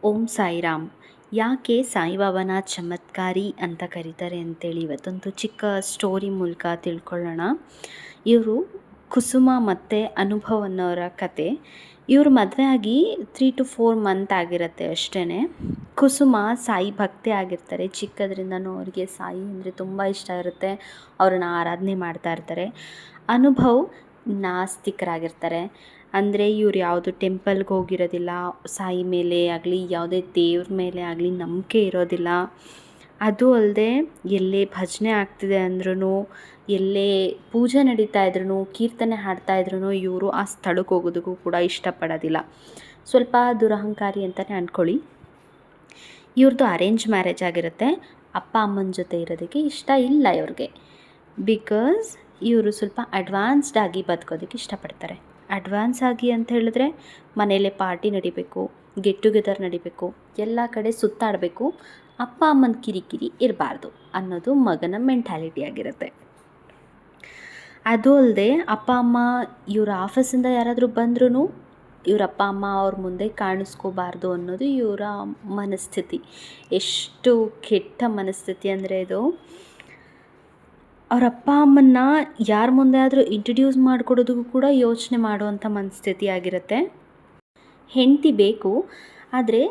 ಓಂ ಸಾಯಿರಾಮ್. ಯಾಕೆ ಸಾಯಿಬಾಬಾನ ಚಮತ್ಕಾರಿ ಅಂತ ಕರೀತಾರೆ ಅಂತೇಳಿ ಇವತ್ತೊಂದು ಚಿಕ್ಕ ಸ್ಟೋರಿ ಮೂಲಕ ತಿಳ್ಕೊಳ್ಳೋಣ. ಇವರು ಕುಸುಮ ಮತ್ತು ಅನುಭವ್ ಅನ್ನೋರ ಕತೆ. ಇವರು ಮದುವೆ ಆಗಿ 3 to 4 ಮಂತ್ ಆಗಿರುತ್ತೆ ಅಷ್ಟೇ. ಕುಸುಮ ಸಾಯಿ ಭಕ್ತಿ ಆಗಿರ್ತಾರೆ. ಚಿಕ್ಕದ್ರಿಂದನೂ ಅವರಿಗೆ ಸಾಯಿ ಅಂದರೆ ತುಂಬ ಇಷ್ಟ ಇರುತ್ತೆ. ಅವ್ರನ್ನ ಆರಾಧನೆ ಮಾಡ್ತಾ ಇರ್ತಾರೆ. ಅನುಭವ್ ನಾಸ್ತಿಕರಾಗಿರ್ತಾರೆ. ಅಂದರೆ ಇವ್ರು ಯಾವುದು ಟೆಂಪಲ್ಗೆ ಹೋಗಿರೋದಿಲ್ಲ, ಸಾಯಿ ಮೇಲೆ ಆಗಲಿ ಯಾವುದೇ ದೇವ್ರ ಮೇಲೆ ಆಗಲಿ ನಂಬಿಕೆ ಇರೋದಿಲ್ಲ. ಅದು ಅಲ್ಲದೆ ಎಲ್ಲೇ ಭಜನೆ ಆಗ್ತಿದೆ ಅಂದ್ರೂ, ಎಲ್ಲೇ ಪೂಜೆ ನಡೀತಾ ಇದ್ರೂ, ಕೀರ್ತನೆ ಹಾಡ್ತಾ ಇದ್ರೂ ಇವರು ಆ ಸ್ಥಳಕ್ಕೆ ಹೋಗೋದಕ್ಕೂ ಕೂಡ ಇಷ್ಟಪಡೋದಿಲ್ಲ. ಸ್ವಲ್ಪ ದುರಹಂಕಾರಿ ಅಂತಲೇ ಅಂದ್ಕೊಳ್ಳಿ. ಇವ್ರದ್ದು ಅರೇಂಜ್ ಮ್ಯಾರೇಜ್ ಆಗಿರುತ್ತೆ. ಅಪ್ಪ ಅಮ್ಮನ ಜೊತೆ ಇರೋದಕ್ಕೆ ಇಷ್ಟ ಇಲ್ಲ ಇವ್ರಿಗೆ. ಬಿಕಾಸ್ ಇವರು ಸ್ವಲ್ಪ ಅಡ್ವಾನ್ಸ್ಡ್ ಆಗಿ ಬದುಕೋದಕ್ಕೆ ಇಷ್ಟಪಡ್ತಾರೆ. ಅಡ್ವಾನ್ಸ್ ಆಗಿ ಅಂತ ಹೇಳಿದ್ರೆ ಮನೆಯಲ್ಲೇ ಪಾರ್ಟಿ ನಡಿಬೇಕು, ಗೆಟ್ ಟುಗೆದರ್ ನಡಿಬೇಕು, ಎಲ್ಲ ಕಡೆ ಸುತ್ತಾಡಬೇಕು, ಅಪ್ಪ ಅಮ್ಮನ ಕಿರಿಕಿರಿ ಇರಬಾರ್ದು ಅನ್ನೋದು ಮಗನ ಮೆಂಟ್ಯಾಲಿಟಿ ಆಗಿರುತ್ತೆ. ಅದು ಅಲ್ಲದೆ ಅಪ್ಪ ಅಮ್ಮ ಇವ್ರ ಆಫೀಸಿಂದ ಯಾರಾದರೂ ಬಂದ್ರೂ ಇವ್ರ ಅಪ್ಪ ಅಮ್ಮ ಅವ್ರ ಮುಂದೆ ಕಾಣಿಸ್ಕೋಬಾರ್ದು ಅನ್ನೋದು ಇವರ ಮನಸ್ಥಿತಿ. ಎಷ್ಟು ಕೆಟ್ಟ ಮನಸ್ಥಿತಿ ಅಂದರೆ ಇದು. ಅವ್ರ ಅಪ್ಪ ಅಮ್ಮನ್ನ ಯಾರ ಮುಂದೆ ಆದರೂ ಇಂಟ್ರಡ್ಯೂಸ್ ಮಾಡಿಕೊಡೋದಕ್ಕೂ ಕೂಡ ಯೋಚನೆ ಮಾಡುವಂಥ ಮನಸ್ಥಿತಿ ಆಗಿರುತ್ತೆ. ಹೆಂಡತಿ ಬೇಕು, ಆದರೆ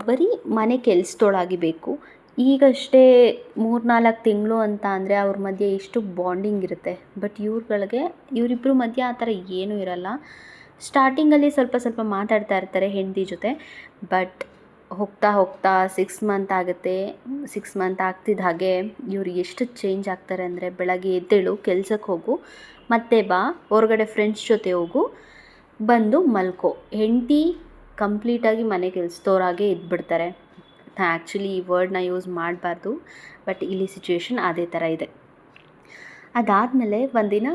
ಬರೀ ಮನೆ ಕೆಲಸದೊಳಾಗಿ ಬೇಕು. ಈಗಷ್ಟೇ 3-4 ತಿಂಗಳು ಅಂತ ಅಂದರೆ ಅವ್ರ ಮಧ್ಯೆ ಎಷ್ಟು ಬಾಂಡಿಂಗ್ ಇರುತ್ತೆ. ಬಟ್ ಇವರಿಬ್ಬರ ಮಧ್ಯೆ ಆ ಥರ ಏನೂ ಇರಲ್ಲ. ಸ್ಟಾರ್ಟಿಂಗಲ್ಲಿ ಸ್ವಲ್ಪ ಮಾತಾಡ್ತಾ ಇರ್ತಾರೆ ಹೆಂಡತಿ ಜೊತೆ. ಬಟ್ ಹೋಗ್ತಾ 6 ಮಂತ್ ಆಗುತ್ತೆ. 6 ಮಂತ್ ಆಗ್ತಿದ್ದ ಹಾಗೆ ಇವರು ಎಷ್ಟು ಚೇಂಜ್ ಆಗ್ತಾರೆ ಅಂದರೆ, ಬೆಳಗ್ಗೆ ಎದ್ದೇಳು, ಕೆಲ್ಸಕ್ಕೆ ಹೋಗು, ಮತ್ತೆ ಬಾ, ಹೊರಗಡೆ ಫ್ರೆಂಡ್ಸ್ ಜೊತೆ ಹೋಗು, ಬಂದು ಮಲ್ಕೋ. ಹೆಂಡತಿ ಕಂಪ್ಲೀಟಾಗಿ ಮನೆ ಕೆಲಸದವರಾಗೆ ಇದ್ಬಿಡ್ತಾರೆ. ಆ್ಯಕ್ಚುಲಿ ಈ ವರ್ಡ್ನ ಯೂಸ್ ಮಾಡಬಾರ್ದು, ಬಟ್ ಇಲ್ಲಿ ಸಿಚುವೇಶನ್ ಅದೇ ಥರ ಇದೆ. ಅದಾದಮೇಲೆ ಒಂದಿನ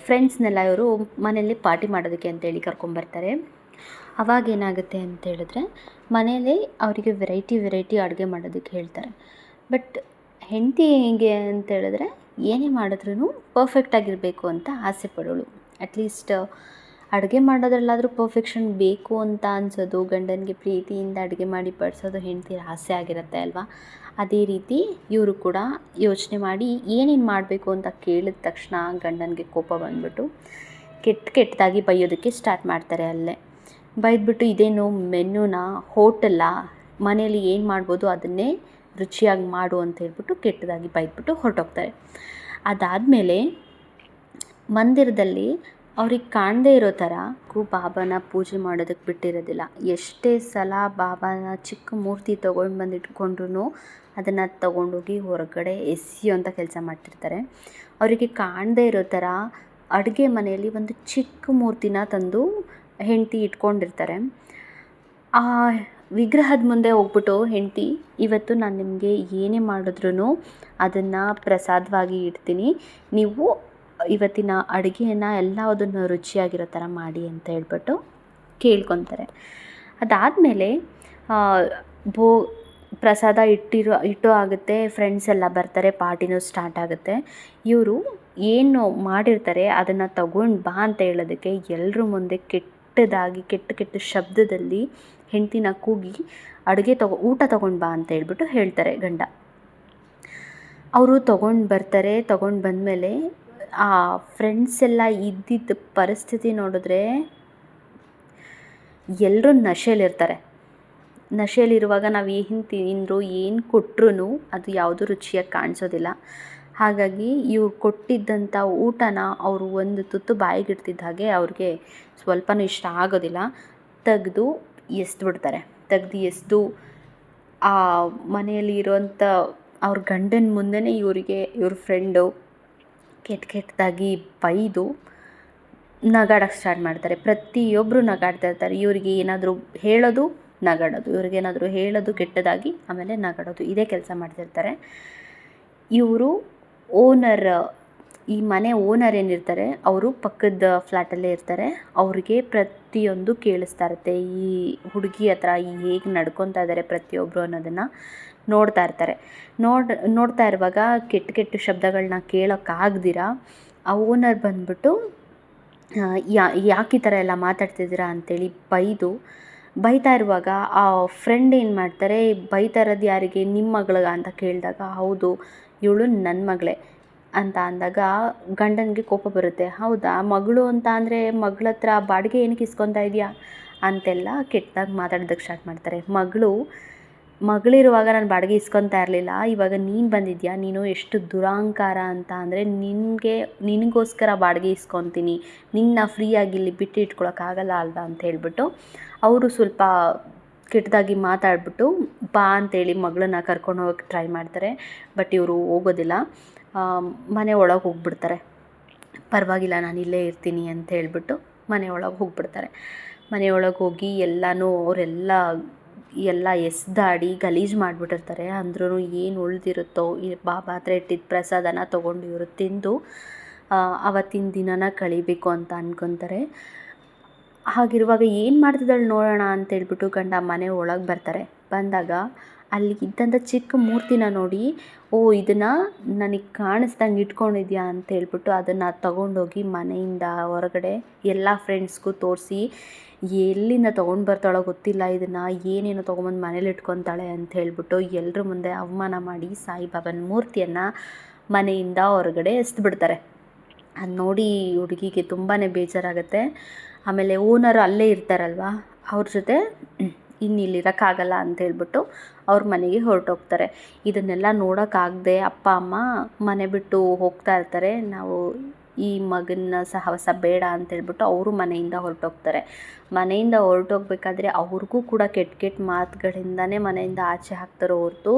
ಫ್ರೆಂಡ್ಸ್ನೆಲ್ಲ ಇವರು ಮನೆಯಲ್ಲಿ ಪಾರ್ಟಿ ಮಾಡೋದಕ್ಕೆ ಅಂತೇಳಿ ಕರ್ಕೊಂಬರ್ತಾರೆ. ಅವಾಗ ಏನಾಗುತ್ತೆ ಅಂತೇಳಿದ್ರೆ, ಮನೆಯಲ್ಲೇ ಅವರಿಗೆ ವೆರೈಟಿ ಅಡುಗೆ ಮಾಡೋದಕ್ಕೆ ಹೇಳ್ತಾರೆ. ಬಟ್ ಹೆಂಡತಿ ಹೇಗೆ ಅಂತೇಳಿದ್ರೆ, ಏನೇ ಮಾಡಿದ್ರೂ ಪರ್ಫೆಕ್ಟಾಗಿರಬೇಕು ಅಂತ ಆಸೆ ಪಡೋಳು. ಅಟ್ಲೀಸ್ಟ್ ಅಡುಗೆ ಮಾಡೋದ್ರಲ್ಲಾದರೂ ಪರ್ಫೆಕ್ಷನ್ ಬೇಕು ಅಂತ ಅನಿಸೋದು, ಗಂಡನಿಗೆ ಪ್ರೀತಿಯಿಂದ ಅಡುಗೆ ಮಾಡಿ ಬಡಿಸೋದು ಹೆಂಡತಿಯ ಆಸೆ ಆಗಿರುತ್ತೆ ಅಲ್ವಾ. ಅದೇ ರೀತಿ ಇವರು ಕೂಡ ಯೋಚನೆ ಮಾಡಿ ಏನೇನು ಮಾಡಬೇಕು ಅಂತ ಕೇಳಿದ ತಕ್ಷಣ ಗಂಡನಿಗೆ ಕೋಪ ಬಂದ್ಬಿಟ್ಟು ಕೆಟ್ಟದಾಗಿ ಬೈಯೋದಕ್ಕೆ ಸ್ಟಾರ್ಟ್ ಮಾಡ್ತಾರೆ. ಅಲ್ಲೇ ಬೈದ್ಬಿಟ್ಟು, ಇದೇನು ಮೆನ್ಯೂನ, ಹೋಟೆಲ್ಲ, ಮನೇಲಿ ಏನು ಮಾಡ್ಬೋದು ಅದನ್ನೇ ರುಚಿಯಾಗಿ ಮಾಡು ಅಂತ ಹೇಳ್ಬಿಟ್ಟು ಕೆಟ್ಟದಾಗಿ ಬೈದ್ಬಿಟ್ಟು ಹೊರಟೋಗ್ತಾರೆ. ಅದಾದಮೇಲೆ ಮಂದಿರದಲ್ಲಿ ಅವ್ರಿಗೆ ಕಾಣದೇ ಇರೋ ಥರ ಬಾಬಾನ ಪೂಜೆ ಮಾಡೋದಕ್ಕೆ ಬಿಟ್ಟಿರೋದಿಲ್ಲ. ಎಷ್ಟೇ ಸಲ ಬಾಬಾನ ಚಿಕ್ಕ ಮೂರ್ತಿ ತೊಗೊಂಡು ಬಂದು ಇಟ್ಕೊಂಡ್ರೂ ಅದನ್ನು ತೊಗೊಂಡೋಗಿ ಹೊರಗಡೆ ಎಸೆಯುವಂಥ ಕೆಲಸ ಮಾಡ್ತಿರ್ತಾರೆ. ಅವರಿಗೆ ಕಾಣದೇ ಇರೋ ಥರ ಅಡುಗೆ ಮನೆಯಲ್ಲಿ ಒಂದು ಚಿಕ್ಕ ಮೂರ್ತಿನ ತಂದು ಹೆಂಡತಿ ಇಟ್ಕೊಂಡಿರ್ತಾರೆ. ಆ ವಿಗ್ರಹದ ಮುಂದೆ ಹೋಗ್ಬಿಟ್ಟು ಹೆಂಡತಿ, ಇವತ್ತು ನಾನು ನಿಮಗೆ ಏನೇ ಮಾಡಿದ್ರೂ ಅದನ್ನು ಪ್ರಸಾದವಾಗಿ ಇಡ್ತೀನಿ, ನೀವು ಇವತ್ತಿನ ಅಡುಗೆಯನ್ನು ಎಲ್ಲದನ್ನು ರುಚಿಯಾಗಿರೋ ಥರ ಮಾಡಿ ಅಂತ ಹೇಳ್ಬಿಟ್ಟು ಕೇಳ್ಕೊತಾರೆ. ಅದಾದಮೇಲೆ ಪ್ರಸಾದ ಇಟ್ಟು ಆಗುತ್ತೆ. ಫ್ರೆಂಡ್ಸ್ ಎಲ್ಲ ಬರ್ತಾರೆ, ಪಾರ್ಟಿನೂ ಸ್ಟಾರ್ಟ್ ಆಗುತ್ತೆ. ಇವರು ಏನು ಮಾಡಿರ್ತಾರೆ ಅದನ್ನು ತಗೊಂಡು ಬಾ ಅಂತ ಹೇಳೋದಕ್ಕೆ ಎಲ್ಲರ ಮುಂದೆ ಕೆಟ್ಟ ಶಬ್ದದಲ್ಲಿ ಹೆಂಡತಿನ ಕೂಗಿ ಊಟ ತೊಗೊಂಡು ಬಾ ಅಂತ ಹೇಳ್ಬಿಟ್ಟು ಹೇಳ್ತಾರೆ ಗಂಡ. ಅವರು ತೊಗೊಂಡು ಬರ್ತಾರೆ. ತೊಗೊಂಡು ಬಂದಮೇಲೆ ಆ ಫ್ರೆಂಡ್ಸ್ ಎಲ್ಲ ಇದ್ದಿದ್ದ ಪರಿಸ್ಥಿತಿ ನೋಡಿದ್ರೆ ಎಲ್ಲರೂ ನಶೆಯಲ್ಲಿರ್ತಾರೆ. ನಶೆಯಲ್ಲಿರುವಾಗ ನಾವು ಏನು ತಿಂದರೂ ಏನು ಕೊಟ್ಟರು ಅದು ಯಾವುದೂ ರುಚಿಯಾಗಿ ಕಾಣಿಸೋದಿಲ್ಲ. ಹಾಗಾಗಿ ಇವ್ರು ಕೊಟ್ಟಿದ್ದಂಥ ಊಟನ ಅವರು ಒಂದು ತುತ್ತು ಬಾಯಿಗಿಡ್ತಿದ್ದ ಹಾಗೆ ಅವ್ರಿಗೆ ಸ್ವಲ್ಪನೂ ಇಷ್ಟ ಆಗೋದಿಲ್ಲ. ತೆಗೆದು ಎಸ್ದುಬಿಡ್ತಾರೆ. ಎಸೆದು ಆ ಮನೆಯಲ್ಲಿ ಇರೋಂಥ ಅವ್ರ ಗಂಡನ ಮುಂದೆನೇ ಇವ್ರ ಫ್ರೆಂಡು ಕೆಟ್ಟದಾಗಿ ಬೈದು ನಗಾಡೋಕ್ಕೆ ಸ್ಟಾರ್ಟ್ ಮಾಡ್ತಾರೆ. ಪ್ರತಿಯೊಬ್ಬರು ನಗಾಡ್ತಾ ಇರ್ತಾರೆ. ಇವರಿಗೆ ಏನಾದರೂ ಹೇಳೋದು, ನಗಾಡೋದು, ಇವ್ರಿಗೇನಾದರೂ ಹೇಳೋದು ಕೆಟ್ಟದಾಗಿ, ಆಮೇಲೆ ನಗಾಡೋದು, ಇದೇ ಕೆಲಸ ಮಾಡ್ತಿರ್ತಾರೆ. ಇವರು ಈ ಮನೆ ಓನರ್ ಏನಿರ್ತಾರೆ ಅವರು ಪಕ್ಕದ ಫ್ಲ್ಯಾಟಲ್ಲೇ ಇರ್ತಾರೆ. ಅವ್ರಿಗೆ ಪ್ರತಿಯೊಂದು ಕೇಳಿಸ್ತಾ ಇರುತ್ತೆ. ಈ ಹುಡುಗಿ ಹತ್ರ ಹೇಗೆ ನಡ್ಕೊತಾ ಇದ್ದಾರೆ ಪ್ರತಿಯೊಬ್ಬರು ಅನ್ನೋದನ್ನು ನೋಡ್ತಾ ಇರ್ತಾರೆ. ನೋಡ್ತಾ ಇರುವಾಗ ಕೆಟ್ಟ ಶಬ್ದಗಳನ್ನ ಕೇಳೋಕ್ಕಾಗ್ದಿರ ಆ ಓನರ್ ಬಂದ್ಬಿಟ್ಟು ಯಾಕೆ ಈ ಥರ ಎಲ್ಲ ಮಾತಾಡ್ತಿದ್ದೀರಾ ಅಂತೇಳಿ ಬೈತಾ ಇರುವಾಗ ಆ ಫ್ರೆಂಡ್ ಏನು ಮಾಡ್ತಾರೆ, ಬೈತಾ ಇರೋದು ಯಾರಿಗೆ, ನಿಮ್ಮ ಮಗಳಿಗ ಅಂತ ಕೇಳಿದಾಗ ಹೌದು ಇವಳು ನನ್ನ ಮಗಳೇ ಅಂತ ಅಂದಾಗ ಗಂಡನಿಗೆ ಕೋಪ ಬರುತ್ತೆ. ಹೌದಾ, ಮಗಳು ಅಂತ ಅಂದರೆ ಮಗಳ ಹತ್ರ ಬಾಡಿಗೆ ಏನಕ್ಕೆ ಇಸ್ಕೊತಾ ಇದೆಯಾ ಅಂತೆಲ್ಲ ಕೆಟ್ಟದಾಗಿ ಮಾತಾಡೋದಕ್ಕೆ ಸ್ಟಾರ್ಟ್ ಮಾಡ್ತಾರೆ. ಮಗಳಿರುವಾಗ ನಾನು ಬಾಡಿಗೆ ಇಸ್ಕೊತಾ ಇರಲಿಲ್ಲ, ಇವಾಗ ನೀನು ಬಂದಿದ್ಯಾ, ನೀನು ಎಷ್ಟು ದುರಹಂಕಾರ ಅಂತ ಅಂದರೆ ನಿನಗೋಸ್ಕರ ಬಾಡಿಗೆ ಇಸ್ಕೊತೀನಿ, ನಿನ್ನ ಫ್ರೀಯಾಗಿ ಇಲ್ಲಿ ಬಿಟ್ಟು ಇಟ್ಕೊಳಕ್ಕಾಗಲ್ಲ ಅಲ್ವಾ ಅಂತ ಹೇಳ್ಬಿಟ್ಟು ಅವರು ಸ್ವಲ್ಪ ಕೆಟ್ಟದಾಗಿ ಮಾತಾಡ್ಬಿಟ್ಟು ಬಾ ಅಂತೇಳಿ ಮಗಳನ್ನ ಕರ್ಕೊಂಡು ಹೋಗಕ್ಕೆ ಟ್ರೈ ಮಾಡ್ತಾರೆ. ಬಟ್ ಇವರು ಹೋಗೋದಿಲ್ಲ, ಮನೆ ಒಳಗೆ ಹೋಗ್ಬಿಡ್ತಾರೆ. ಪರವಾಗಿಲ್ಲ ನಾನು ಇಲ್ಲೇ ಇರ್ತೀನಿ ಅಂತ ಹೇಳ್ಬಿಟ್ಟು ಮನೆ ಒಳಗೆ ಹೋಗ್ಬಿಡ್ತಾರೆ. ಮನೆಯೊಳಗೆ ಹೋಗಿ ಎಲ್ಲ ಎಸ್ದಾಡಿ ಗಲೀಜು ಮಾಡಿಬಿಟ್ಟಿರ್ತಾರೆ. ಅಂದ್ರೂ ಏನು ಉಳಿದಿರುತ್ತೋ ಈ ಬಾಬಾ ಹತ್ರ ಇಟ್ಟಿದ್ದ ಪ್ರಸಾದನ ತೊಗೊಂಡು ಇವರು ತಿಂದು ಅವತ್ತಿನ ದಿನನ ಕಳಿಬೇಕು ಅಂತ ಅಂದ್ಕೊತಾರೆ. ಹಾಗಿರುವಾಗ ಏನು ಮಾಡ್ತಿದ್ದಾಳೆ ನೋಡೋಣ ಅಂತೇಳ್ಬಿಟ್ಟು ಗಂಡ ಮನೆ ಒಳಗೆ ಬರ್ತಾರೆ. ಬಂದಾಗ ಅಲ್ಲಿ ಇದ್ದಂಥ ಚಿಕ್ಕ ಮೂರ್ತಿನ ನೋಡಿ, ಓ ಇದನ್ನು ನನಗೆ ಕಾಣಿಸ್ದಂಗೆ ಇಟ್ಕೊಂಡಿದ್ಯಾ ಅಂತೇಳ್ಬಿಟ್ಟು ಅದನ್ನು ತಗೊಂಡೋಗಿ ಮನೆಯಿಂದ ಹೊರಗಡೆ ಎಲ್ಲ ಫ್ರೆಂಡ್ಸ್ಗೂ ತೋರಿಸಿ, ಎಲ್ಲಿಂದ ತೊಗೊಂಡು ಬರ್ತಾಳೋ ಗೊತ್ತಿಲ್ಲ, ಇದನ್ನು ಏನೇನೋ ತೊಗೊಂಬಂದು ಮನೇಲಿ ಇಟ್ಕೊತಾಳೆ ಅಂತ ಹೇಳ್ಬಿಟ್ಟು ಎಲ್ಲರ ಮುಂದೆ ಅವಮಾನ ಮಾಡಿ ಸಾಯಿಬಾಬನ ಮೂರ್ತಿಯನ್ನು ಮನೆಯಿಂದ ಹೊರಗಡೆ ಎಸ್ದುಬಿಡ್ತಾರೆ. ಅದು ನೋಡಿ ಹುಡುಗಿಗೆ ತುಂಬಾ ಬೇಜಾರಾಗುತ್ತೆ. ಆಮೇಲೆ ಓನರ್ ಅಲ್ಲೇ ಇರ್ತಾರಲ್ವ, ಅವ್ರ ಜೊತೆ ಇನ್ನಿಲ್ಲಿರೋಕ್ಕಾಗಲ್ಲ ಅಂತೇಳ್ಬಿಟ್ಟು ಅವ್ರ ಮನೆಗೆ ಹೊರಟೋಗ್ತಾರೆ. ಇದನ್ನೆಲ್ಲ ನೋಡೋಕ್ಕಾಗದೆ ಅಪ್ಪ ಅಮ್ಮ ಮನೆ ಬಿಟ್ಟು ಹೋಗ್ತಾ ಇರ್ತಾರೆ. ನಾವು ಈ ಮಗನ ಸಹವಾಸ ಬೇಡ ಅಂತೇಳ್ಬಿಟ್ಟು ಅವರು ಮನೆಯಿಂದ ಹೊರಟೋಗ್ತಾರೆ. ಮನೆಯಿಂದ ಹೊರಟೋಗ್ಬೇಕಾದ್ರೆ ಅವ್ರಿಗೂ ಕೂಡ ಕೆಟ್ಟ ಮಾತುಗಳಿಂದನೇ ಮನೆಯಿಂದ ಆಚೆ ಹಾಕ್ತಾರೋ ಹೊರತು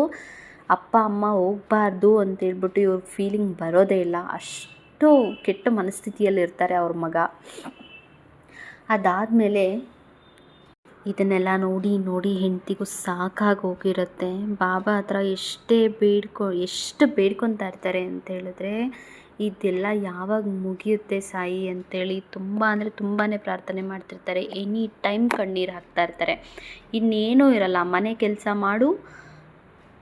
ಅಪ್ಪ ಅಮ್ಮ ಹೋಗಬಾರ್ದು ಅಂತೇಳ್ಬಿಟ್ಟು ಇವ್ರ ಫೀಲಿಂಗ್ ಬರೋದೇ ಇಲ್ಲ. ಅಷ್ಟು ಕೆಟ್ಟ ಮನಸ್ಥಿತಿಯಲ್ಲಿರ್ತಾರೆ ಅವ್ರ ಮಗ. ಅದಾದಮೇಲೆ ಇದನ್ನೆಲ್ಲ ನೋಡಿ ಹೆಂಡತಿಗೂ ಸಾಕಾಗಿ ಹೋಗಿರುತ್ತೆ. ಬಾಬಾ ಹತ್ರ ಎಷ್ಟು ಬೇಡ್ಕೊತಾ ಇರ್ತಾರೆ ಅಂತೇಳಿದ್ರೆ, ಇದೆಲ್ಲ ಯಾವಾಗ ಮುಗಿಯುತ್ತೆ ಸಾಯಿ ಅಂತೇಳಿ ತುಂಬ ಅಂದರೆ ತುಂಬಾ ಪ್ರಾರ್ಥನೆ ಮಾಡ್ತಿರ್ತಾರೆ. ಎನಿ ಟೈಮ್ ಕಣ್ಣೀರು ಹಾಕ್ತಾ ಇರ್ತಾರೆ. ಇನ್ನೇನೂ ಇರಲ್ಲ, ಮನೆ ಕೆಲಸ ಮಾಡು,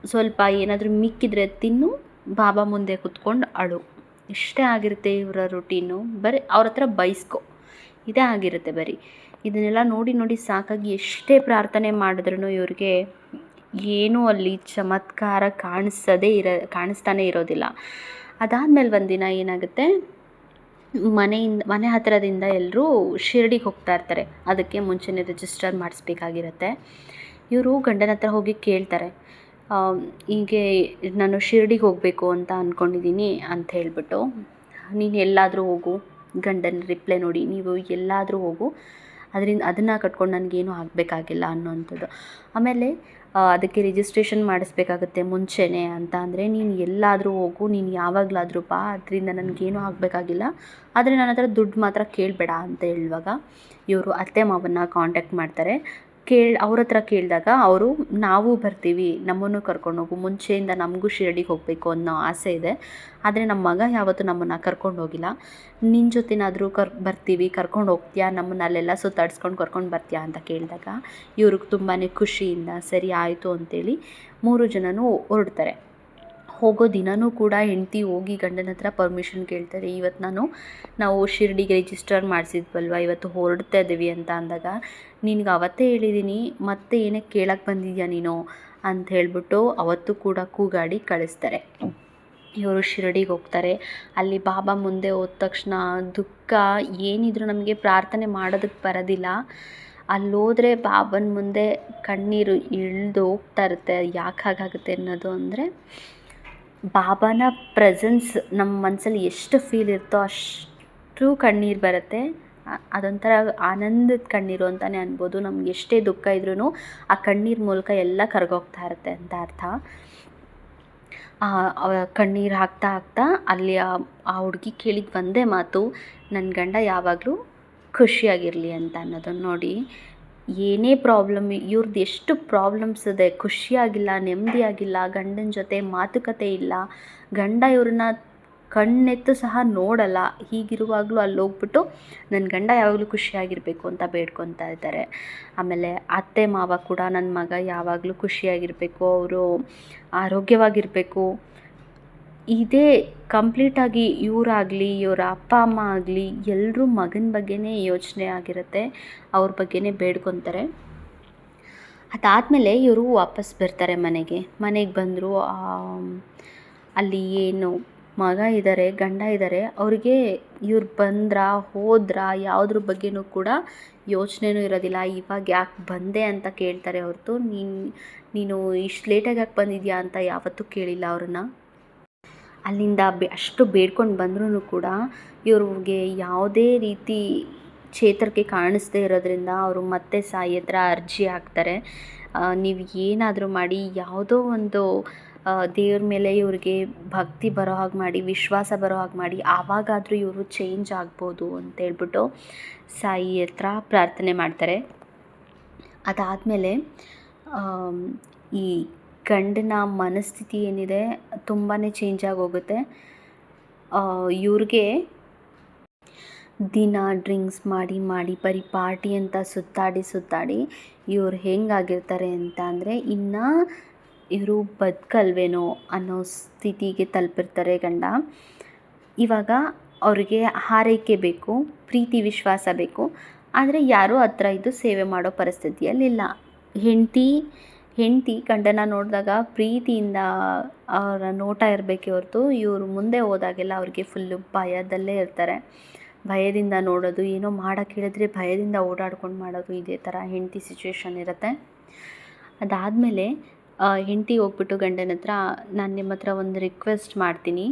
ಸ್ವಲ್ಪ ಏನಾದರೂ ಮಿಕ್ಕಿದ್ರೆ ತಿನ್ನು, ಬಾಬಾ ಮುಂದೆ ಕುತ್ಕೊಂಡು ಅಳು, ಇಷ್ಟೇ ಆಗಿರುತ್ತೆ ಇವರ ರುಟೀನು. ಬರೀ ಅವ್ರ ಹತ್ರ ಬೈಸ್ಕೊ, ಇದೇ ಆಗಿರುತ್ತೆ ಬರೀ. ಇದನ್ನೆಲ್ಲ ನೋಡಿ ಸಾಕಾಗಿ ಎಷ್ಟೇ ಪ್ರಾರ್ಥನೆ ಮಾಡಿದ್ರೂ ಇವ್ರಿಗೆ ಏನೂ ಅಲ್ಲಿ ಚಮತ್ಕಾರ ಕಾಣಿಸ್ತಾನೆ ಇರೋದಿಲ್ಲ. ಅದಾದಮೇಲೆ ಒಂದಿನ ಏನಾಗುತ್ತೆ, ಮನೆ ಹತ್ತಿರದಿಂದ ಎಲ್ಲರೂ ಶಿರಡಿಗೆ ಹೋಗ್ತಾ ಇರ್ತಾರೆ. ಅದಕ್ಕೆ ಮುಂಚೆನೇ ರಿಜಿಸ್ಟರ್ ಮಾಡಿಸ್ಬೇಕಾಗಿರುತ್ತೆ. ಇವರು ಗಂಡನ ಹತ್ರ ಹೋಗಿ ಕೇಳ್ತಾರೆ, ಹೀಗೆ ನಾನು ಶಿರಡಿಗೆ ಹೋಗಬೇಕು ಅಂತ ಅಂದ್ಕೊಂಡಿದ್ದೀನಿ ಅಂತ ಹೇಳ್ಬಿಟ್ಟು. ನೀನು ಎಲ್ಲಾದರೂ ಹೋಗು, ಗಂಡನ ರಿಪ್ಲೈ ನೋಡಿ, ನೀವು ಎಲ್ಲಾದರೂ ಹೋಗು, ಅದನ್ನು ಕಟ್ಕೊಂಡು ನನಗೇನು ಆಗಬೇಕಾಗಿಲ್ಲ ಅನ್ನೋವಂಥದ್ದು. ಆಮೇಲೆ ಅದಕ್ಕೆ ರಿಜಿಸ್ಟ್ರೇಷನ್ ಮಾಡಿಸ್ಬೇಕಾಗುತ್ತೆ ಮುಂಚೆನೇ ಅಂತ ಅಂದರೆ, ನೀನು ಎಲ್ಲಾದರೂ ಹೋಗು, ನೀನು ಯಾವಾಗಲಾದರೂ ಬಾ, ಅದರಿಂದ ನನಗೇನು ಆಗಬೇಕಾಗಿಲ್ಲ, ಆದರೆ ನನ್ನ ಹತ್ರ ದುಡ್ಡು ಮಾತ್ರ ಕೇಳಬೇಡ ಅಂತ ಹೇಳುವಾಗ ಇವರು ಅತ್ತೆ ಮಾವನ್ನ ಕಾಂಟ್ಯಾಕ್ಟ್ ಮಾಡ್ತಾರೆ. ಅವ್ರ ಹತ್ರ ಕೇಳಿದಾಗ ಅವರು, ನಾವು ಬರ್ತೀವಿ, ನಮ್ಮನ್ನು ಕರ್ಕೊಂಡು ಹೋಗು, ಮುಂಚೆಯಿಂದ ನಮಗೂ ಶಿರಡಿಗೆ ಹೋಗಬೇಕು ಅನ್ನೋ ಆಸೆ ಇದೆ, ಆದರೆ ನಮ್ಮ ಮಗ ಯಾವತ್ತೂ ನಮ್ಮನ್ನು ಕರ್ಕೊಂಡು ಹೋಗಿಲ್ಲ, ನಿನ್ನ ಜೊತೆನಾದರೂ ಬರ್ತೀವಿ, ಕರ್ಕೊಂಡು ಹೋಗ್ತೀಯಾ, ನಮ್ಮನ್ನು ಅಲ್ಲೆಲ್ಲ ಸುತ್ತಾಡಿಸ್ಕೊಂಡು ಕರ್ಕೊಂಡು ಬರ್ತೀಯಾ ಅಂತ ಕೇಳಿದಾಗ ಇವ್ರಿಗೆ ತುಂಬಾ ಖುಷಿಯಿಂದ ಸರಿ ಆಯಿತು ಅಂತೇಳಿ 3 ಜನನೂ ಹೊರಡ್ತಾರೆ. ಹೋಗೋ ದಿನವೂ ಕೂಡ ಹೆಂಡತಿ ಹೋಗಿ ಗಂಡನ ಹತ್ರ ಪರ್ಮಿಷನ್ ಕೇಳ್ತಾರೆ. ಇವತ್ತು ನಾವು ಶಿರಡಿಗೆ ರಿಜಿಸ್ಟರ್ ಮಾಡಿಸಿದ್ವಲ್ವ, ಇವತ್ತು ಹೊರಡ್ತಾ ಇದ್ದೀವಿ ಅಂತ ಅಂದಾಗ, ನಿನಗೆ ಅವತ್ತೇ ಹೇಳಿದ್ದೀನಿ, ಮತ್ತೆ ಏನಕ್ಕೆ ಕೇಳಕ್ಕೆ ಬಂದಿದ್ಯಾ ನೀನು ಅಂತ ಹೇಳ್ಬಿಟ್ಟು ಅವತ್ತು ಕೂಡ ಕೂಗಾಡಿ ಕಳಿಸ್ತಾರೆ. ಇವರು ಶಿರಡಿಗೆ ಹೋಗ್ತಾರೆ. ಅಲ್ಲಿ ಬಾಬಾ ಮುಂದೆ ಹೋದ ತಕ್ಷಣ ದುಃಖ ಏನಿದ್ರು ನಮಗೆ ಪ್ರಾರ್ಥನೆ ಮಾಡೋದಕ್ಕೆ ಬರೋದಿಲ್ಲ. ಅಲ್ಲೋದ್ರೆ ಬಾಬನ ಮುಂದೆ ಕಣ್ಣೀರು ಇಳಿದು ಹೋಗ್ತಾ ಇರುತ್ತೆ. ಯಾಕೆ ಹಾಗಾಗುತ್ತೆ ಅನ್ನೋದು ಅಂದರೆ, ಬಾಬಾನ ಪ್ರೆಸೆನ್ಸ್ ನಮ್ಮ ಮನಸ್ಸಲ್ಲಿ ಎಷ್ಟು ಫೀಲ್ ಇರುತ್ತೋ ಅಷ್ಟು ಕಣ್ಣೀರು ಬರುತ್ತೆ. ಅದೊಂಥರ ಆನಂದದ ಕಣ್ಣೀರು ಅಂತಲೇ ಅನ್ಬೋದು. ನಮ್ಗೆ ಎಷ್ಟೇ ದುಃಖ ಇದ್ರೂ ಆ ಕಣ್ಣೀರು ಮೂಲಕ ಎಲ್ಲ ಕರಗೋಗ್ತಾ ಇರುತ್ತೆ ಅಂತ ಅರ್ಥ. ಕಣ್ಣೀರು ಹಾಕ್ತಾ ಅಲ್ಲಿ ಆ ಹುಡುಗಿ ಕೇಳಿದ ಒಂದೇ ಮಾತು, ನನ್ನ ಗಂಡ ಯಾವಾಗಲೂ ಖುಷಿಯಾಗಿರಲಿ ಅಂತ ಅನ್ನೋದನ್ನು ನೋಡಿ, ಏನೇ ಪ್ರಾಬ್ಲಮ್, ಇವ್ರದ್ದು ಎಷ್ಟು ಪ್ರಾಬ್ಲಮ್ಸ್ ಇದೆ, ಖುಷಿಯಾಗಿಲ್ಲ, ನೆಮ್ಮದಿಯಾಗಿಲ್ಲ, ಗಂಡನ ಜೊತೆ ಮಾತುಕತೆ ಇಲ್ಲ, ಗಂಡ ಇವ್ರನ್ನ ಕಣ್ಣೆತ್ತು ಸಹ ನೋಡಲ್ಲ. ಹೀಗಿರುವಾಗಲೂ ಅಲ್ಲಿ ಹೋಗ್ಬಿಟ್ಟು ನನ್ನ ಗಂಡ ಯಾವಾಗಲೂ ಖುಷಿಯಾಗಿರಬೇಕು ಅಂತ ಬೇಡ್ಕೊತಾ ಇದ್ದಾರೆ. ಆಮೇಲೆ ಅತ್ತೆ ಮಾವ ಕೂಡ ನನ್ನ ಮಗ ಯಾವಾಗಲೂ ಖುಷಿಯಾಗಿರಬೇಕು, ಅವರು ಆರೋಗ್ಯವಾಗಿರಬೇಕು, ಇದೇ ಕಂಪ್ಲೀಟಾಗಿ ಇವರಾಗಲಿ ಇವರ ಅಪ್ಪ ಅಮ್ಮ ಆಗಲಿ ಎಲ್ಲರೂ ಮಗನ ಬಗ್ಗೆನೇ ಯೋಚನೆ ಆಗಿರುತ್ತೆ, ಅವ್ರ ಬಗ್ಗೆನೇ ಬೇಡ್ಕೊತಾರೆ. ಅದಾದಮೇಲೆ ಇವರು ವಾಪಸ್ ಬರ್ತಾರೆ ಮನೆಗೆ ಬಂದರು. ಅಲ್ಲಿ ಏನು ಮಗ ಇದ್ದಾರೆ, ಗಂಡ ಇದ್ದಾರೆ, ಅವ್ರಿಗೆ ಇವ್ರು ಬಂದ್ರಾ ಹೋದ್ರಾ ಯಾವುದ್ರ ಬಗ್ಗೆನೂ ಕೂಡ ಯೋಚನೆನೂ ಇರೋದಿಲ್ಲ. ಇವಾಗ ಯಾಕೆ ಬಂದೆ ಅಂತ ಕೇಳ್ತಾರೆ ಹೊರತು ನೀನು ಇಷ್ಟು ಲೇಟಾಗಿ ಯಾಕೆ ಬಂದಿದ್ಯಾ ಅಂತ ಯಾವತ್ತೂ ಕೇಳಿಲ್ಲ ಅವ್ರನ್ನ. ಅಲ್ಲಿಂದ ಅಷ್ಟು ಬೇಡ್ಕೊಂಡು ಬಂದ್ರೂ ಕೂಡ ಇವ್ರಿಗೆ ಯಾವುದೇ ರೀತಿ ಚೇತರಿಕೆ ಕಾಣಿಸ್ದೇ ಇರೋದ್ರಿಂದ ಅವರು ಮತ್ತೆ ಸಾಯಿ ಹತ್ರ ಅರ್ಜಿ ಹಾಕ್ತಾರೆ. ನೀವು ಏನಾದರೂ ಮಾಡಿ ಯಾವುದೋ ಒಂದು ದೇವ್ರ ಮೇಲೆ ಇವ್ರಿಗೆ ಭಕ್ತಿ ಬರೋ ಹಾಗೆ ಮಾಡಿ, ವಿಶ್ವಾಸ ಬರೋ ಹಾಗೆ ಮಾಡಿ, ಆವಾಗಾದರೂ ಇವರು ಚೇಂಜ್ ಆಗ್ಬೋದು ಅಂತೇಳ್ಬಿಟ್ಟು ಸಾಯಿ ಹತ್ರ ಪ್ರಾರ್ಥನೆ ಮಾಡ್ತಾರೆ. ಅದಾದಮೇಲೆ ಈ ಗಂಡನ ಮನಸ್ಥಿತಿ ಏನಿದೆ ತುಂಬಾ ಚೇಂಜ್ ಆಗೋಗುತ್ತೆ. ಇವ್ರಿಗೆ ದಿನ ಡ್ರಿಂಕ್ಸ್ ಮಾಡಿ ಬರೀ ಪಾರ್ಟಿ ಅಂತ ಸುತ್ತಾಡಿ ಇವ್ರು ಹೆಂಗಾಗಿರ್ತಾರೆ ಅಂತ ಅಂದರೆ ಇನ್ನು ಇವರು ಬದುಕಲ್ವೇನೋ ಅನ್ನೋ ಸ್ಥಿತಿಗೆ ತಲುಪಿರ್ತಾರೆ ಗಂಡ. ಇವಾಗ ಅವ್ರಿಗೆ ಹಾರೈಕೆ ಬೇಕು, ಪ್ರೀತಿ ವಿಶ್ವಾಸ ಬೇಕು, ಆದರೆ ಯಾರೂ ಹತ್ರ ಇದ್ದು ಸೇವೆ ಮಾಡೋ ಪರಿಸ್ಥಿತಿಯಲ್ಲಿಲ್ಲ. ಹೆಂಡತಿ ಗಂಡನ ನೋಡಿದಾಗ ಪ್ರೀತಿಯಿಂದ ಅವರ ನೋಟ ಇರಬೇಕೇ ಹೊರತು ಇವರು ಮುಂದೆ ಹೋದಾಗೆಲ್ಲ ಅವ್ರಿಗೆ ಫುಲ್ಲು ಭಯದಲ್ಲೇ ಇರ್ತಾರೆ. ಭಯದಿಂದ ನೋಡೋದು, ಏನೋ ಮಾಡೋಕ್ಕೆ ಹೇಳಿದ್ರೆ ಭಯದಿಂದ ಓಡಾಡ್ಕೊಂಡು ಮಾಡೋದು, ಇದೇ ಥರ ಹೆಂಡತಿ ಸಿಚುವೇಶನ್ ಇರುತ್ತೆ. ಅದಾದಮೇಲೆ ಹೆಂಡತಿ ಹೋಗ್ಬಿಟ್ಟು ಗಂಡನ ಹತ್ರ, ನಾನು ನಿಮ್ಮ ಹತ್ರ ಒಂದು ರಿಕ್ವೆಸ್ಟ್ ಮಾಡ್ತೀನಿ,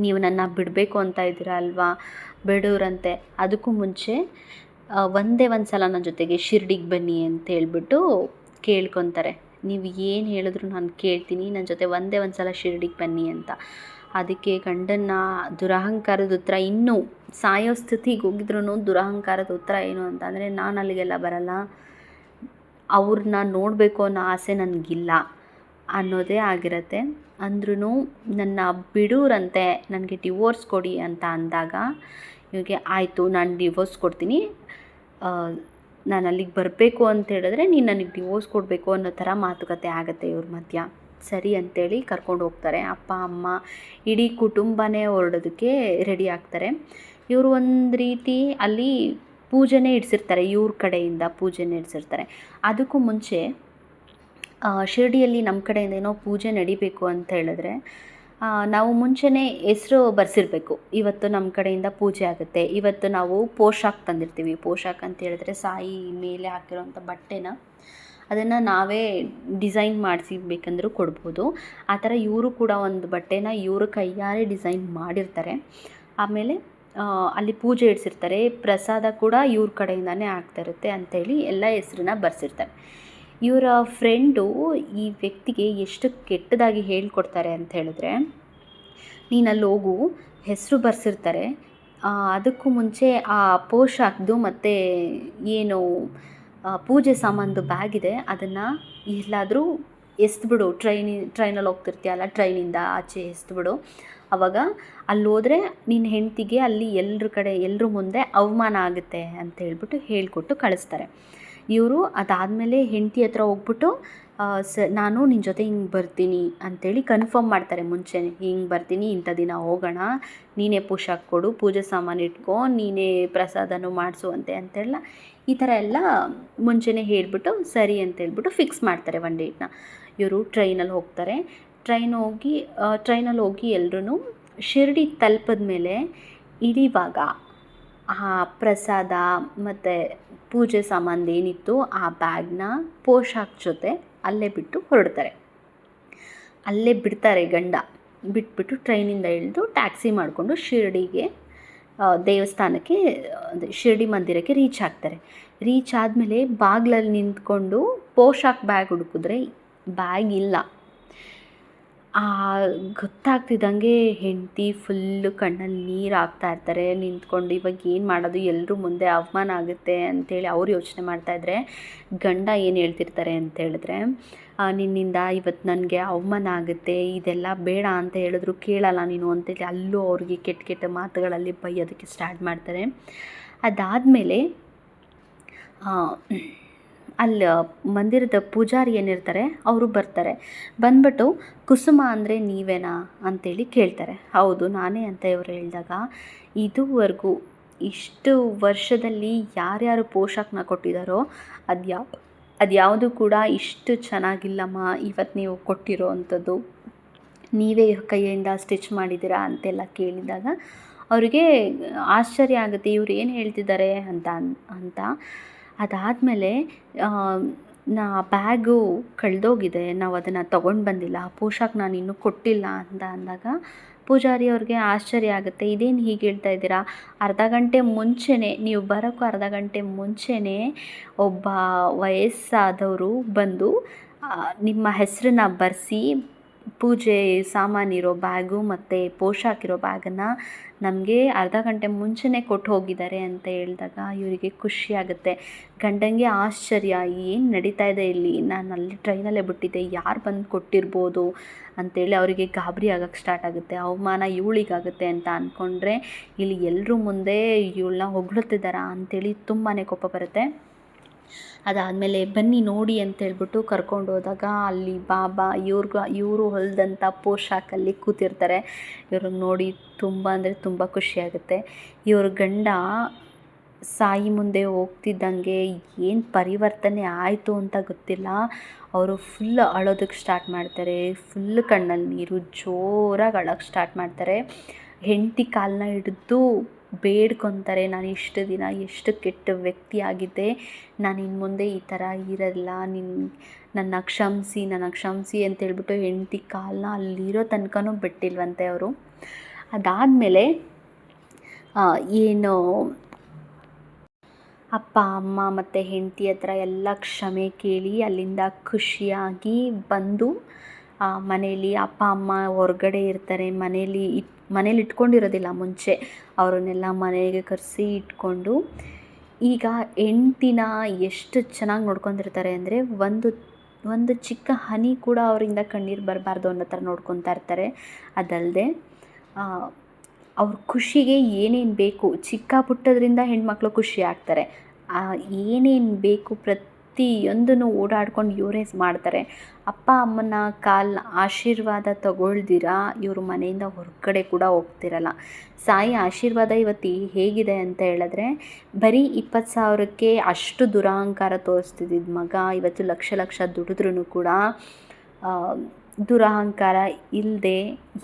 ನೀವು ನನ್ನ ಬಿಡಬೇಕು ಅಂತ ಇದ್ದೀರಾ ಅಲ್ವಾ, ಬಿಡೋರಂತೆ. ಅದಕ್ಕೂ ಮುಂಚೆ ಒಂದೇ ಒಂದು ಸಲ ನನ್ನ ಜೊತೆಗೆ ಶಿರ್ಡಿಗೆ ಬನ್ನಿ ಅಂತ ಹೇಳ್ಬಿಟ್ಟು ಕೇಳ್ಕೊತಾರೆ. ನೀವು ಏನು ಹೇಳಿದ್ರು ನಾನು ಕೇಳ್ತೀನಿ, ನನ್ನ ಜೊತೆ ಒಂದೇ ಒಂದು ಸಲ ಶಿರ್ಡಿಗೆ ಬನ್ನಿ ಅಂತ. ಅದಕ್ಕೆ ಗಂಡನ ದುರಹಂಕಾರದ ಉತ್ತರ, ಇನ್ನೂ ಸಾಯೋ ಸ್ಥಿತಿಗೆ ಹೋಗಿದ್ರೂ ದುರಹಂಕಾರದ ಉತ್ತರ ಏನು ಅಂತ ಅಂದರೆ, ನಾನು ಅಲ್ಲಿಗೆಲ್ಲ ಬರಲ್ಲ, ಅವ್ರನ್ನ ನೋಡಬೇಕು ಅನ್ನೋ ಆಸೆ ನನಗಿಲ್ಲ ಅನ್ನೋದೇ ಆಗಿರುತ್ತೆ. ಅಂದ್ರೂ ನನ್ನ ಬಿಡೋರಂತೆ, ನನಗೆ ಡಿವೋರ್ಸ್ ಕೊಡಿ ಅಂತ ಅಂದಾಗ ಇವ್ರಿಗೆ ಆಯಿತು, ನಾನು ಡಿವೋರ್ಸ್ ಕೊಡ್ತೀನಿ, ನಾನು ಅಲ್ಲಿಗೆ ಬರಬೇಕು ಅಂತ ಹೇಳಿದ್ರೆ ನೀನು ನನಗೆ ಡಿವೋರ್ಸ್ ಕೊಡಬೇಕು ಅನ್ನೋ ಥರ ಮಾತುಕತೆ ಆಗುತ್ತೆ ಇವ್ರ ಮಧ್ಯ. ಸರಿ ಅಂತೇಳಿ ಕರ್ಕೊಂಡು ಹೋಗ್ತಾರೆ. ಅಪ್ಪ ಅಮ್ಮ ಇಡೀ ಕುಟುಂಬನೇ ಹೊರಡೋದಕ್ಕೆ ರೆಡಿ ಆಗ್ತಾರೆ. ಇವರು ಒಂದು ರೀತಿ ಅಲ್ಲಿ ಪೂಜೆನೇ ಇಡಿಸಿರ್ತಾರೆ, ಇವ್ರ ಕಡೆಯಿಂದ ಪೂಜೆನೇ ಇಡಿಸಿರ್ತಾರೆ. ಅದಕ್ಕೂ ಮುಂಚೆ ಶಿರ್ಡಿಯಲ್ಲಿ ನಮ್ಮ ಕಡೆಯಿಂದ ಏನೋ ಪೂಜೆ ನಡಿಬೇಕು ಅಂತ ಹೇಳಿದ್ರೆ ನಾವು ಮುಂಚೆನೇ ಹೆಸರು ಬರೆಸಿರ್ಬೇಕು, ಇವತ್ತು ನಮ್ಮ ಕಡೆಯಿಂದ ಪೂಜೆ ಆಗುತ್ತೆ, ಇವತ್ತು ನಾವು ಪೋಷಾಕ್ ತಂದಿರ್ತೀವಿ. ಪೋಷಾಕ್ ಅಂತ ಹೇಳಿದ್ರೆ ಸಾಯಿ ಮೇಲೆ ಹಾಕಿರೋಂಥ ಬಟ್ಟೆನ ಅದನ್ನು ನಾವೇ ಡಿಸೈನ್ ಮಾಡಿಸಿರ್ಬೇಕಂದ್ರೂ ಕೊಡ್ಬೋದು. ಆ ಥರ ಇವರು ಕೂಡ ಒಂದು ಬಟ್ಟೆನ ಇವರು ಕೈಯಾರೆ ಡಿಸೈನ್ ಮಾಡಿರ್ತಾರೆ. ಆಮೇಲೆ ಅಲ್ಲಿ ಪೂಜೆ ಇಡಿಸಿರ್ತಾರೆ, ಪ್ರಸಾದ ಕೂಡ ಇವ್ರ ಕಡೆಯಿಂದನೇ ಆಗ್ತಾಯಿರುತ್ತೆ ಅಂಥೇಳಿ ಎಲ್ಲ ಹೆಸ್ರನ್ನ ಬರೆಸಿರ್ತಾರೆ. ಇವರ ಫ್ರೆಂಡು ಈ ವ್ಯಕ್ತಿಗೆ ಎಷ್ಟು ಕೆಟ್ಟದಾಗಿ ಹೇಳ್ಕೊಡ್ತಾರೆ ಅಂತ ಹೇಳಿದ್ರೆ, ನೀನು ಅಲ್ಲಿ ಹೋಗು, ಹೆಸರು ಬರೆಸಿರ್ತಾರೆ, ಅದಕ್ಕೂ ಮುಂಚೆ ಆ ಪೋಷಾಕ್ದು ಮತ್ತು ಏನು ಪೂಜೆ ಸಾಮಾನ್ದು ಬ್ಯಾಗ್ ಇದೆ ಅದನ್ನು ಎಲ್ಲಾದರೂ ಎಸ್ದುಬಿಡು, ಟ್ರೈನಲ್ಲಿ ಹೋಗ್ತಿರ್ತೀಯಲ್ಲ, ಟ್ರೈನಿಂದ ಆಚೆ ಎಸ್ದುಬಿಡು. ಆವಾಗ ಅಲ್ಲಿ ಹೋದರೆ ನಿನ್ನ ಹೆಂಡತಿಗೆ ಅಲ್ಲಿ ಎಲ್ಲರ ಮುಂದೆ ಅವಮಾನ ಆಗುತ್ತೆ ಅಂತ ಹೇಳ್ಕೊಟ್ಟು ಕಳಿಸ್ತಾರೆ. ಇವರು ಅದಾದಮೇಲೆ ಹೆಂಡತಿ ಹತ್ರ ಹೋಗ್ಬಿಟ್ಟು ನಾನು ನಿನ್ನ ಜೊತೆ ಹಿಂಗೆ ಬರ್ತೀನಿ ಅಂಥೇಳಿ ಕನ್ಫರ್ಮ್ ಮಾಡ್ತಾರೆ ಮುಂಚೆನೇ, ಹಿಂಗೆ ಬರ್ತೀನಿ, ಇಂಥ ದಿನ ಹೋಗೋಣ, ನೀನೇ ಪೋಷಾಕ್ ಕೊಡು, ಪೂಜೆ ಸಾಮಾನು ಇಟ್ಕೊ, ನೀನೇ ಪ್ರಸಾದನೂ ಅಂತೆಲ್ಲ ಈ ಥರ ಎಲ್ಲ ಮುಂಚೆನೇ ಹೇಳಿಬಿಟ್ಟು ಸರಿ ಅಂತೇಳ್ಬಿಟ್ಟು ಫಿಕ್ಸ್ ಮಾಡ್ತಾರೆ ಒಂದು ಡೇಟ್ನ. ಇವರು ಟ್ರೈನಲ್ಲಿ ಹೋಗ್ತಾರೆ. ಟ್ರೈನಲ್ಲಿ ಹೋಗಿ ಎಲ್ಲರೂ ಶಿರ್ಡಿ ತಲುಪಿದ ಮೇಲೆ ಇಳಿವಾಗ ಆ ಪ್ರಸಾದ ಮತ್ತು ಪೂಜೆ ಸಾಮಾನು ಏನಿತ್ತು ಆ ಬ್ಯಾಗ್ನ ಪೋಷಾಕ್ ಜೊತೆ ಅಲ್ಲೇ ಬಿಟ್ಟು ಹೊರಡ್ತಾರೆ. ಅಲ್ಲೇ ಬಿಡ್ತಾರೆ ಗಂಡ. ಬಿಟ್ಬಿಟ್ಟು ಟ್ರೈನಿಂದ ಇಳಿದು ಟ್ಯಾಕ್ಸಿ ಮಾಡಿಕೊಂಡು ಶಿರ್ಡಿಗೆ ದೇವಸ್ಥಾನಕ್ಕೆ, ಶಿರ್ಡಿ ಮಂದಿರಕ್ಕೆ ರೀಚ್ ಆಗ್ತಾರೆ. ರೀಚ್ ಆದಮೇಲೆ ಬಾಗಿಲಲ್ಲಿ ನಿಂತ್ಕೊಂಡು ಪೋಷಾಕ್ ಬ್ಯಾಗ್ ಹುಡುಕಿದ್ರೆ ಬ್ಯಾಗ್ ಇಲ್ಲ. ಗೊತ್ತಾಗ್ತಿದ್ದಂಗೆ ಹೆಂಡತಿ ಫುಲ್ಲು ಕಣ್ಣಲ್ಲಿ ನೀರು ಹಾಕ್ತಾಯಿರ್ತಾರೆ ನಿಂತ್ಕೊಂಡು. ಇವಾಗ ಏನು ಮಾಡೋದು, ಎಲ್ಲರೂ ಮುಂದೆ ಅವಮಾನ ಆಗುತ್ತೆ ಅಂಥೇಳಿ ಅವ್ರು ಯೋಚನೆ ಮಾಡ್ತಾಯಿದ್ರೆ, ಗಂಡ ಏನು ಹೇಳ್ತಿರ್ತಾರೆ ಅಂತ ಹೇಳಿದ್ರೆ, ನಿನ್ನಿಂದ ಇವತ್ತು ನನಗೆ ಅವಮಾನ ಆಗುತ್ತೆ, ಇದೆಲ್ಲ ಬೇಡ ಅಂತ ಹೇಳಿದ್ರು ಕೇಳಲ್ಲ ನೀನು ಅಂತೇಳಿ ಅಲ್ಲೂ ಅವ್ರಿಗೆ ಕೆಟ್ಟ ಮಾತುಗಳಲ್ಲಿ ಬೈಯೋದಕ್ಕೆ ಸ್ಟಾರ್ಟ್ ಮಾಡ್ತಾರೆ. ಅದಾದಮೇಲೆ ಅಲ್ಲಿ ಮಂದಿರದ ಪೂಜಾರಿ ಏನಿರ್ತಾರೆ ಅವರು ಬರ್ತಾರೆ. ಬಂದ್ಬಿಟ್ಟು ಕುಸುಮ ಅಂದರೆ ನೀವೇನಾ ಅಂತೇಳಿ ಕೇಳ್ತಾರೆ. ಹೌದು ನಾನೇ ಅಂತ ಇವರು ಹೇಳಿದಾಗ, ಇದುವರೆಗೂ ಇಷ್ಟು ವರ್ಷದಲ್ಲಿ ಯಾರ್ಯಾರು ಪೋಷಾಕನ್ನ ಕೊಟ್ಟಿದ್ದಾರೋ ಅದು ಅದು ಯಾವುದು ಕೂಡ ಇಷ್ಟು ಚೆನ್ನಾಗಿಲ್ಲಮ್ಮ ಇವತ್ತು ನೀವು ಕೊಟ್ಟಿರೋ ಅಂಥದ್ದು, ನೀವೇ ಕೈಯಿಂದ ಸ್ಟಿಚ್ ಮಾಡಿದ್ದೀರಾ ಅಂತೆಲ್ಲ ಕೇಳಿದಾಗ ಅವರಿಗೆ ಆಶ್ಚರ್ಯ ಆಗುತ್ತೆ, ಇವ್ರು ಏನು ಹೇಳ್ತಿದ್ದಾರೆ ಅಂತ. ಅದಾದಮೇಲೆ ಬ್ಯಾಗು ಕಳೆದೋಗಿದೆ, ನಾವು ಅದನ್ನು ತೊಗೊಂಡು ಬಂದಿಲ್ಲ, ಪೋಷಾಕ್ ನಾನು ಇನ್ನೂ ಕೊಟ್ಟಿಲ್ಲ ಅಂತ ಅಂದಾಗ ಪೂಜಾರಿ ಅವ್ರಿಗೆ ಆಶ್ಚರ್ಯ ಆಗುತ್ತೆ. ಇದೇನು ಹೀಗೆ ಹೇಳ್ತಾ ಇದ್ದೀರಾ, ಅರ್ಧ ಗಂಟೆ ಮುಂಚೆನೇ, ನೀವು ಬರೋಕ್ಕೂ ಅರ್ಧ ಗಂಟೆ ಮುಂಚೆನೇ ಒಬ್ಬ ವಯಸ್ಸಾದವರು ಬಂದು ನಿಮ್ಮ ಹೆಸರನ್ನ ಬರೆಸಿ ಪೂಜೆ ಸಾಮಾನಿರೋ ಬ್ಯಾಗು ಮತ್ತು ಪೋಷಾಕಿರೋ ಬ್ಯಾಗನ್ನು ನಮಗೆ ಅರ್ಧ ಗಂಟೆ ಮುಂಚೆನೇ ಕೊಟ್ಟು ಹೋಗಿದ್ದಾರೆ ಅಂತ ಹೇಳಿದಾಗ ಇವರಿಗೆ ಖುಷಿಯಾಗುತ್ತೆ. ಗಂಡನಿಗೆ ಆಶ್ಚರ್ಯ, ಏನು ನಡೀತಾ ಇದೆ ಇಲ್ಲಿ, ನಾನು ಅಲ್ಲಿ ಟ್ರೈನಲ್ಲೇ ಬಿಟ್ಟಿದ್ದೆ, ಯಾರು ಬಂದು ಕೊಟ್ಟಿರ್ಬೋದು ಅಂಥೇಳಿ ಅವರಿಗೆ ಗಾಬರಿ ಆಗೋಕ್ಕೆ ಸ್ಟಾರ್ಟ್ ಆಗುತ್ತೆ. ಅವಮಾನ ಇವಳಿಗಾಗುತ್ತೆ ಅಂತ ಅಂದ್ಕೊಂಡ್ರೆ ಇಲ್ಲಿ ಎಲ್ಲರೂ ಮುಂದೆ ಇವಳನ್ನ ಹೊಗಳುತ್ತಿದ್ದಾರಾ ಅಂಥೇಳಿ ತುಂಬಾ ಕೋಪ ಬರುತ್ತೆ. ಅದಾದಮೇಲೆ ಬನ್ನಿ ನೋಡಿ ಅಂತೇಳ್ಬಿಟ್ಟು ಕರ್ಕೊಂಡು ಹೋದಾಗ ಅಲ್ಲಿ ಬಾಬಾ ಇವರು ಹೊಲಿದಂಥ ಪೋಷಾಕಲ್ಲಿ ಕೂತಿರ್ತಾರೆ. ಇವ್ರಿಗೆ ನೋಡಿ ತುಂಬ ಅಂದರೆ ತುಂಬ ಖುಷಿಯಾಗುತ್ತೆ. ಇವ್ರ ಗಂಡ ಸಾಯಿ ಮುಂದೆ ಹೋಗ್ತಿದ್ದಂಗೆ ಏನು ಪರಿವರ್ತನೆ ಆಯಿತು ಅಂತ ಗೊತ್ತಿಲ್ಲ, ಅವರು ಫುಲ್ ಅಳೋದಕ್ಕೆ ಸ್ಟಾರ್ಟ್ ಮಾಡ್ತಾರೆ. ಫುಲ್ ಕಣ್ಣಲ್ಲಿ ನೀರು, ಜೋರಾಗಿ ಅಳೋಕ್ಕೆ ಸ್ಟಾರ್ಟ್ ಮಾಡ್ತಾರೆ. ಹೆಂಡತಿ ಕಾಲನ್ನ ಹಿಡಿದು ಬೇಡ್ಕೊತಾರೆ, ನಾನು ಇಷ್ಟು ದಿನ ಎಷ್ಟು ಕೆಟ್ಟ ವ್ಯಕ್ತಿ ಆಗಿದ್ದೆ, ನಾನು ಇನ್ನು ಮುಂದೆ ಈ ಥರ ಇರಲ್ಲ, ನನ್ನ ಕ್ಷಮಿಸಿ ಅಂತೇಳ್ಬಿಟ್ಟು ಹೆಂಡತಿ ಕಾಲನ್ನ ಅಲ್ಲಿರೋ ತನಕನೂ ಬಿಟ್ಟಿಲ್ವಂತೆ ಅವರು. ಅದಾದಮೇಲೆ ಏನು ಅಪ್ಪ ಅಮ್ಮ ಮತ್ತು ಹೆಂಡತಿ ಹತ್ರ ಎಲ್ಲ ಕ್ಷಮೆ ಕೇಳಿ ಅಲ್ಲಿಂದ ಖುಷಿಯಾಗಿ ಬಂದು ಮನೇಲಿ ಅಪ್ಪ ಅಮ್ಮ ಹೊರಗಡೆ ಇರ್ತಾರೆ, ಮನೇಲಿ ಇಟ್ಕೊಂಡಿರೋದಿಲ್ಲ ಮುಂಚೆ, ಅವರನ್ನೆಲ್ಲ ಮನೆಗೆ ಕರೆಸಿ ಇಟ್ಕೊಂಡು ಈಗ ಹೆಂಡ್ತಿನ ಎಷ್ಟು ಚೆನ್ನಾಗಿ ನೋಡ್ಕೊಂಡಿರ್ತಾರೆ ಅಂದರೆ ಒಂದು ಚಿಕ್ಕ ಹನಿ ಕೂಡ ಅವರಿಂದ ಕಣ್ಣೀರು ಬರಬಾರ್ದು ಅನ್ನೋ ಥರ ನೋಡ್ಕೊತಾ ಇರ್ತಾರೆ. ಅದಲ್ಲದೆ ಅವ್ರ ಖುಷಿಗೆ ಏನೇನು ಬೇಕು, ಚಿಕ್ಕ ಪುಟ್ಟದ್ರಿಂದ ಹೆಣ್ಮಕ್ಳು ಖುಷಿ ಆಗ್ತಾರೆ, ಏನೇನು ಬೇಕು ಪ್ರತಿಯೊಂದನ್ನು ಓಡಾಡ್ಕೊಂಡು ಇವರೇ ಮಾಡ್ತಾರೆ. ಅಪ್ಪ ಅಮ್ಮನ ಆಶೀರ್ವಾದ ತಗೊಳ್ದಿರಾ ಇವರು ಮನೆಯಿಂದ ಹೊರಗಡೆ ಕೂಡ ಹೋಗ್ತಿರಲ್ಲ. ಸಾಯಿ ಆಶೀರ್ವಾದ ಇವತ್ತು ಹೇಗಿದೆ ಅಂತ ಹೇಳಿದ್ರೆ, ಬರೀ 20,000ಕ್ಕೆ ಅಷ್ಟು ದುರಹಂಕಾರ ತೋರಿಸ್ತಿದ್ದ ಮಗ ಇವತ್ತು ಲಕ್ಷ ದುಡಿದ್ರೂ ಕೂಡ ದುರಹಂಕಾರ ಇಲ್ಲದೆ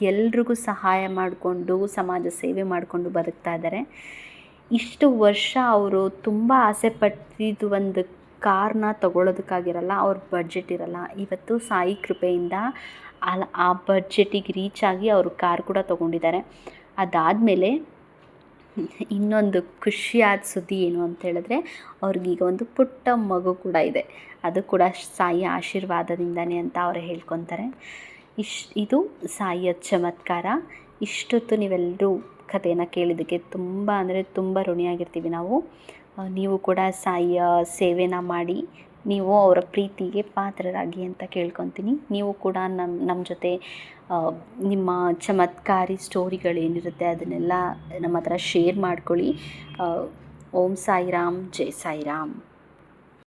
ಎಲ್ರಿಗೂ ಸಹಾಯ ಮಾಡಿಕೊಂಡು ಸಮಾಜ ಸೇವೆ ಮಾಡಿಕೊಂಡು ಬದುಕ್ತಾ ಇದ್ದಾರೆ. ಇಷ್ಟು ವರ್ಷ ಅವರು ತುಂಬ ಆಸೆ ಪಟ್ಟಿದ್ದು ಒಂದು ಕಾರ್ನ ತಗೊಳ್ಳೋದಕ್ಕಾಗಿರಲ್ಲ, ಅವ್ರ ಬಡ್ಜೆಟ್ ಇರಲ್ಲ. ಇವತ್ತು ಸಾಯಿ ಕೃಪೆಯಿಂದ ಆ ಬಡ್ಜೆಟಿಗೆ ರೀಚ್ ಆಗಿ ಅವರು ಕಾರ್ ಕೂಡ ತೊಗೊಂಡಿದ್ದಾರೆ. ಅದಾದಮೇಲೆ ಇನ್ನೊಂದು ಖುಷಿಯಾದ ಸುದ್ದಿ ಏನು ಅಂತ ಹೇಳಿದ್ರೆ, ಅವ್ರಿಗೀಗ ಒಂದು ಪುಟ್ಟ ಮಗು ಕೂಡ ಇದೆ. ಅದು ಕೂಡ ಸಾಯಿ ಆಶೀರ್ವಾದದಿಂದನೇ ಅಂತ ಅವರು ಹೇಳ್ಕೊತಾರೆ. ಇದು ಸಾಯಿಯ ಚಮತ್ಕಾರ. ಇಷ್ಟೊತ್ತು ನೀವೆಲ್ಲರೂ ಕಥೆನ ಕೇಳಿದ್ದಕ್ಕೆ ತುಂಬ ಅಂದರೆ ತುಂಬ ಋಣಿಯಾಗಿರ್ತೀವಿ ನಾವು. ನೀವು ಕೂಡ ಸಾಯಿಯ ಸೇವೆನ ಮಾಡಿ ನೀವು ಅವರ ಪ್ರೀತಿಗೆ ಪಾತ್ರರಾಗಿ ಅಂತ ಕೇಳ್ಕೊತೀನಿ. ನೀವು ಕೂಡ ನಮ್ಮ ಜೊತೆ ನಿಮ್ಮ ಚಮತ್ಕಾರಿ ಸ್ಟೋರಿಗಳೇನಿರುತ್ತೆ ಅದನ್ನೆಲ್ಲ ನಮ್ಮ ಹತ್ರ ಶೇರ್ ಮಾಡ್ಕೊಳ್ಳಿ. ಓಂ ಸಾಯಿರಾಮ್, ಜೈ ಸಾಯಿರಾಮ್.